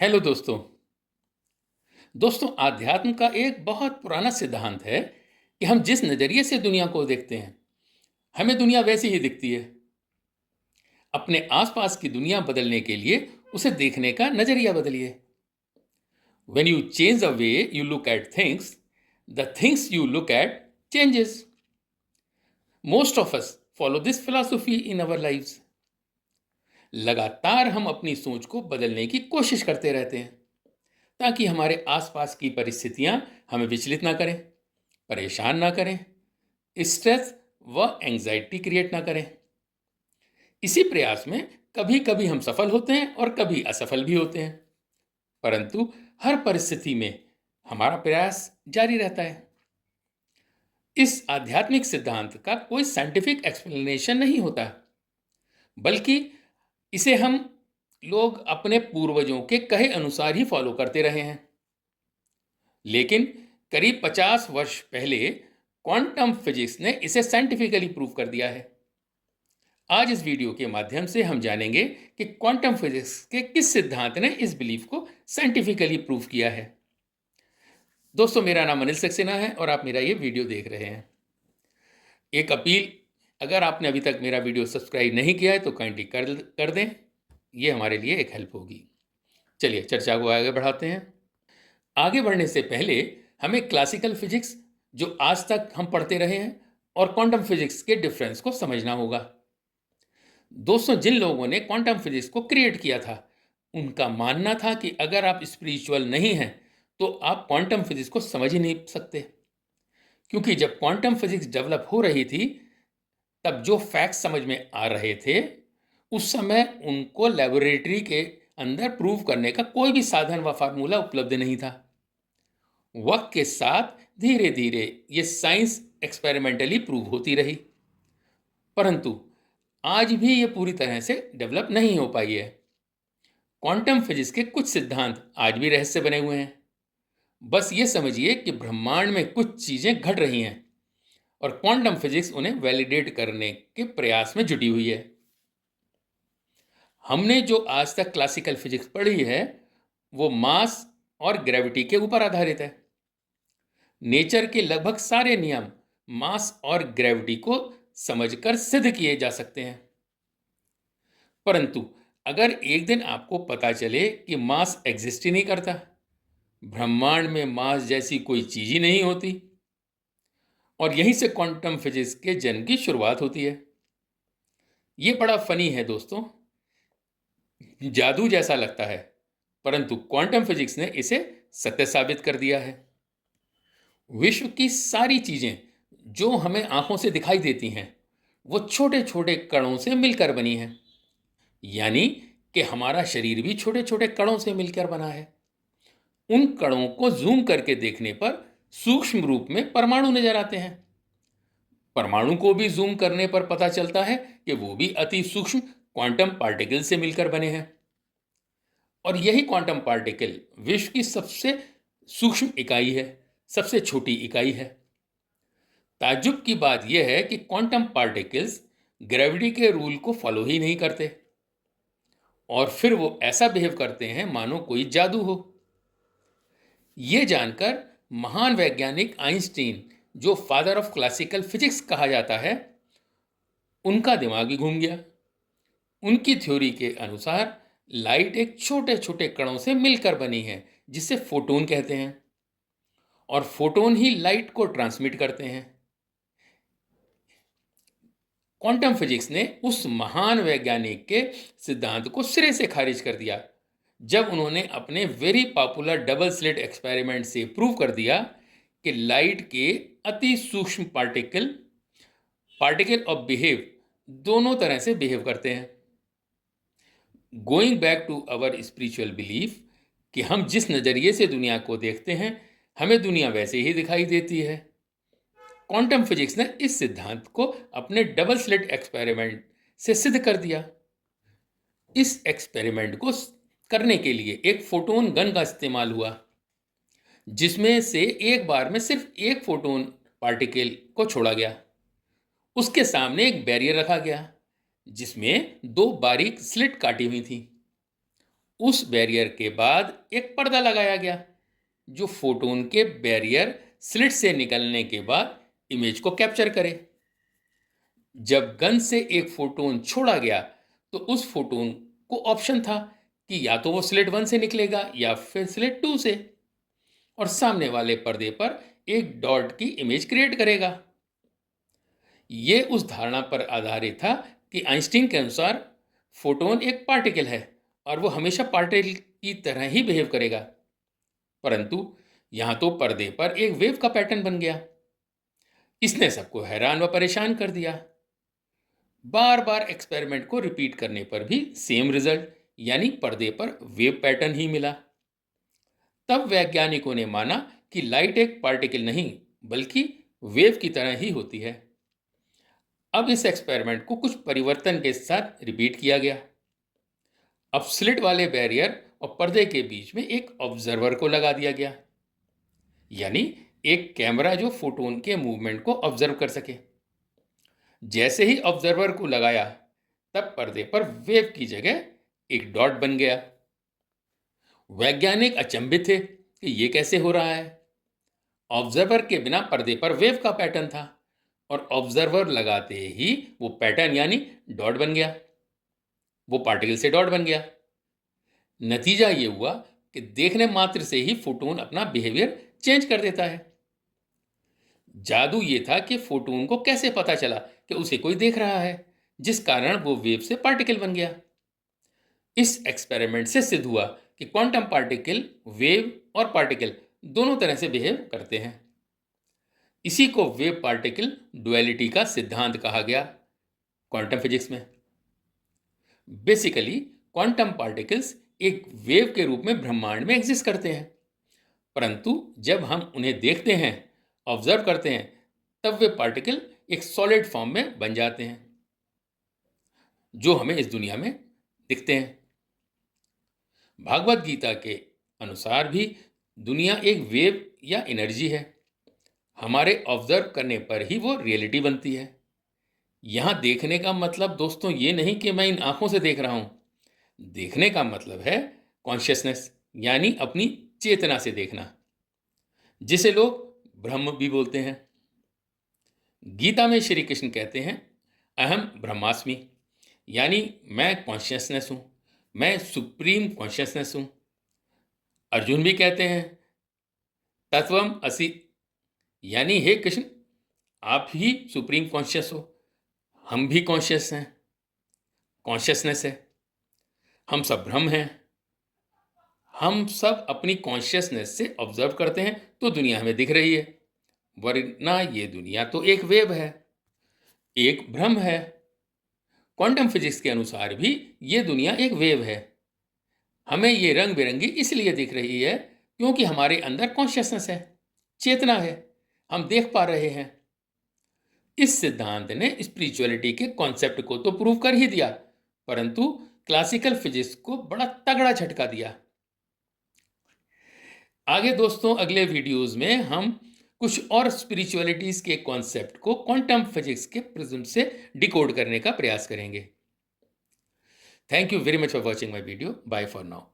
Hello दोस्तों। दोस्तों, आध्यात्म का एक बहुत पुराना सिद्धांत है कि हम जिस नज़रिए से दुनिया को देखते हैं, हमें दुनिया वैसी ही दिखती है। अपने आसपास की दुनिया बदलने के लिए उसे देखने का नज़रिया बदलिए। When you change the way you look at things, the things you look at changes. Most of us follow this philosophy in our lives. लगातार हम अपनी सोच को बदलने की कोशिश करते रहते हैं ताकि हमारे आसपास की परिस्थितियां हमें विचलित ना करें, परेशान ना करें, स्ट्रेस व एंजाइटी क्रिएट ना करें। इसी प्रयास में कभी कभी हम सफल होते हैं और कभी असफल भी होते हैं, परंतु हर परिस्थिति में हमारा प्रयास जारी रहता है। इस आध्यात्मिक सिद्धांत का कोई साइंटिफिक एक्सप्लेनेशन नहीं होता, बल्कि इसे हम लोग अपने पूर्वजों के कहे अनुसार ही फॉलो करते रहे हैं। लेकिन करीब 50 वर्ष पहले क्वांटम फिजिक्स ने इसे साइंटिफिकली प्रूव कर दिया है। आज इस वीडियो के माध्यम से हम जानेंगे कि क्वांटम फिजिक्स के किस सिद्धांत ने इस बिलीफ को साइंटिफिकली प्रूव किया है। दोस्तों, मेरा नाम अनिल सक्सेना है और आप मेरा ये वीडियो देख रहे हैं। एक अपील, अगर आपने अभी तक मेरा वीडियो सब्सक्राइब नहीं किया है तो काइंडली कर दें, ये हमारे लिए एक हेल्प होगी। चलिए चर्चा को आगे बढ़ाते हैं। आगे बढ़ने से पहले हमें क्लासिकल फिजिक्स, जो आज तक हम पढ़ते रहे हैं, और क्वांटम फिजिक्स के डिफरेंस को समझना होगा। दोस्तों, जिन लोगों ने क्वांटम फिजिक्स को क्रिएट किया था, उनका मानना था कि अगर आप स्पिरिचुअल नहीं हैं तो आप क्वांटम फिजिक्स को समझ ही नहीं सकते, क्योंकि जब क्वांटम फिजिक्स डेवलप हो रही थी तब जो फैक्ट्स समझ में आ रहे थे उस समय उनको लेबोरेटरी के अंदर प्रूव करने का कोई भी साधन व फार्मूला उपलब्ध नहीं था। वक्त के साथ धीरे धीरे ये साइंस एक्सपेरिमेंटली प्रूव होती रही, परंतु आज भी ये पूरी तरह से डेवलप नहीं हो पाई है। क्वांटम फिजिक्स के कुछ सिद्धांत आज भी रहस्य बने हुए हैं। बस ये समझिए कि ब्रह्मांड में कुछ चीजें घट रही हैं और क्वांटम फिजिक्स उन्हें वैलिडेट करने के प्रयास में जुटी हुई है। हमने जो आज तक क्लासिकल फिजिक्स पढ़ी है वो मास और ग्रेविटी के ऊपर आधारित है। नेचर के लगभग सारे नियम मास और ग्रेविटी को समझकर सिद्ध किए जा सकते हैं, परंतु अगर एक दिन आपको पता चले कि मास एग्जिस्ट ही नहीं करता, ब्रह्मांड में मास जैसी कोई चीज ही नहीं होती, और यहीं से क्वांटम फिजिक्स के जन्म की शुरुआत होती है। ये बड़ा फनी है दोस्तों, जादू जैसा लगता है, परंतु क्वांटम फिजिक्स ने इसे सत्य साबित कर दिया है। विश्व की सारी चीजें जो हमें आंखों से दिखाई देती हैं वो छोटे छोटे कणों से मिलकर बनी हैं, यानी कि हमारा शरीर भी छोटे छोटे कणों से मिलकर बना है। उन कणों को जूम करके देखने पर सूक्ष्म रूप में परमाणु नजर आते हैं। परमाणु को भी जूम करने पर पता चलता है कि वो भी अति सूक्ष्म क्वांटम पार्टिकल से मिलकर बने हैं, और यही क्वांटम पार्टिकल विश्व की सबसे सूक्ष्म इकाई है, सबसे छोटी इकाई है। ताज्जुब की बात यह है कि क्वांटम पार्टिकल्स ग्रेविटी के रूल को फॉलो ही नहीं करते, और फिर वो ऐसा बिहेव करते हैं मानो कोई जादू हो। ये जानकर महान वैज्ञानिक आइंस्टीन, जो फादर ऑफ क्लासिकल फिजिक्स कहा जाता है, उनका दिमाग ही घूम गया। उनकी थ्योरी के अनुसार लाइट एक छोटे छोटे कणों से मिलकर बनी है जिसे फोटोन कहते हैं, और फोटोन ही लाइट को ट्रांसमिट करते हैं। क्वांटम फिजिक्स ने उस महान वैज्ञानिक के सिद्धांत को सिरे से खारिज कर दिया जब उन्होंने अपने very popular double slit experiment से प्रूव कर दिया कि लाइट के अति सूक्ष्म पार्टिकल पार्टिकल और बिहेव दोनों तरह से बिहेव करते हैं। Going back to our spiritual belief कि हम जिस नज़रिए से दुनिया को देखते हैं हमें दुनिया वैसे ही दिखाई देती है, क्वांटम फिजिक्स ने इस सिद्धांत को अपने डबल स्लिट एक्सपेरिमेंट से सिद्ध कर दिया। इस एक्सपेरिमेंट को करने के लिए एक फोटोन गन का इस्तेमाल हुआ, जिसमें से एक बार में सिर्फ एक फोटोन पार्टिकल को छोड़ा गया। उसके सामने एक बैरियर रखा गया जिसमें दो बारीक स्लिट काटी हुई थी। उस बैरियर के बाद एक पर्दा लगाया गया जो फोटोन के बैरियर स्लिट से निकलने के बाद इमेज को कैप्चर करे। जब गन से एक फोटोन छोड़ा गया तो उस फोटोन को ऑप्शन था कि या तो वो स्लिट 1 से निकलेगा या फिर स्लिट 2 से, और सामने वाले पर्दे पर एक डॉट की इमेज क्रिएट करेगा। ये उस धारणा पर आधारित था कि आइंस्टीन के अनुसार फोटोन एक पार्टिकल है और वो हमेशा पार्टिकल की तरह ही बिहेव करेगा। परंतु यहां तो पर्दे पर एक वेव का पैटर्न बन गया। इसने सबको हैरान व परेशान कर दिया। बार बार एक्सपेरिमेंट को रिपीट करने पर भी सेम रिजल्ट यानी पर्दे पर वेव पैटर्न ही मिला। तब वैज्ञानिकों ने माना कि लाइट एक पार्टिकल नहीं बल्कि वेव की तरह ही होती है। अब इस एक्सपेरिमेंट को कुछ परिवर्तन के साथ रिपीट किया गया। अब स्लिट वाले बैरियर और पर्दे के बीच में एक ऑब्जर्वर को लगा दिया गया, यानी एक कैमरा जो फोटोन के मूवमेंट को ऑब्जर्व कर सके। जैसे ही ऑब्जर्वर को लगाया तब पर्दे पर वेव की जगह एक डॉट बन गया। वैज्ञानिक अचंभित थे कि यह कैसे हो रहा है। ऑब्जर्वर के बिना पर्दे पर वेव का पैटर्न था और ऑब्जर्वर लगाते ही वो पैटर्न यानी डॉट बन गया, वो पार्टिकल से डॉट बन गया। नतीजा ये हुआ कि देखने मात्र से ही फोटोन अपना बिहेवियर चेंज कर देता है। जादू ये था कि फोटोन को कैसे पता चला कि उसे कोई देख रहा है, जिस कारण वो वेव से पार्टिकल बन गया। इस एक्सपेरिमेंट से सिद्ध हुआ कि क्वांटम पार्टिकल वेव और पार्टिकल दोनों तरह से बिहेव करते हैं। इसी को वेव पार्टिकल डुअलिटी का सिद्धांत कहा गया क्वांटम फिजिक्स में। बेसिकली क्वांटम पार्टिकल्स एक वेव के रूप में ब्रह्मांड में एग्जिस्ट करते हैं, परंतु जब हम उन्हें देखते हैं, ऑब्जर्व करते हैं, तब वे पार्टिकल एक सॉलिड फॉर्म में बन जाते हैं जो हमें इस दुनिया में दिखते हैं। भागवत गीता के अनुसार भी दुनिया एक वेव या एनर्जी है। हमारे ऑब्जर्व करने पर ही वो रियलिटी बनती है। यहां देखने का मतलब दोस्तों ये नहीं कि मैं इन आंखों से देख रहा हूं। देखने का मतलब है कॉन्शियसनेस, यानी अपनी चेतना से देखना, जिसे लोग ब्रह्म भी बोलते हैं। गीता में श्री कृष्ण कहते हैं अहम ब्रह्मास्मि, यानी मैं कॉन्शियसनेस हूं, मैं सुप्रीम कॉन्शियसनेस हूं। अर्जुन भी कहते हैं तत्वम असि, यानी हे कृष्ण आप ही सुप्रीम कॉन्शियस हो, हम भी कॉन्शियस हैं, कॉन्शियसनेस है, हम सब ब्रह्म हैं। हम सब अपनी कॉन्शियसनेस से ऑब्जर्व करते हैं तो दुनिया हमें दिख रही है, वरना ये दुनिया तो एक वेव है, एक भ्रम है। क्वांटम फिजिक्स के अनुसार भी ये दुनिया एक वेव है। हमें ये रंग बिरंगी इसलिए दिख रही है क्योंकि हमारे अंदर कॉन्शियसनेस है, चेतना है, हम देख पा रहे हैं। इस सिद्धांत ने स्पिरिचुअलिटी के कॉन्सेप्ट को तो प्रूव कर ही दिया, परंतु क्लासिकल फिजिक्स को बड़ा तगड़ा झटका दिया। आगे दोस्तों अगले वीडियोस में हम कुछ और स्पिरिचुअलिटीज के कॉन्सेप्ट को क्वांटम फिजिक्स के प्रिज्म से डिकोड करने का प्रयास करेंगे। Thank you very much for watching my video. Bye for now.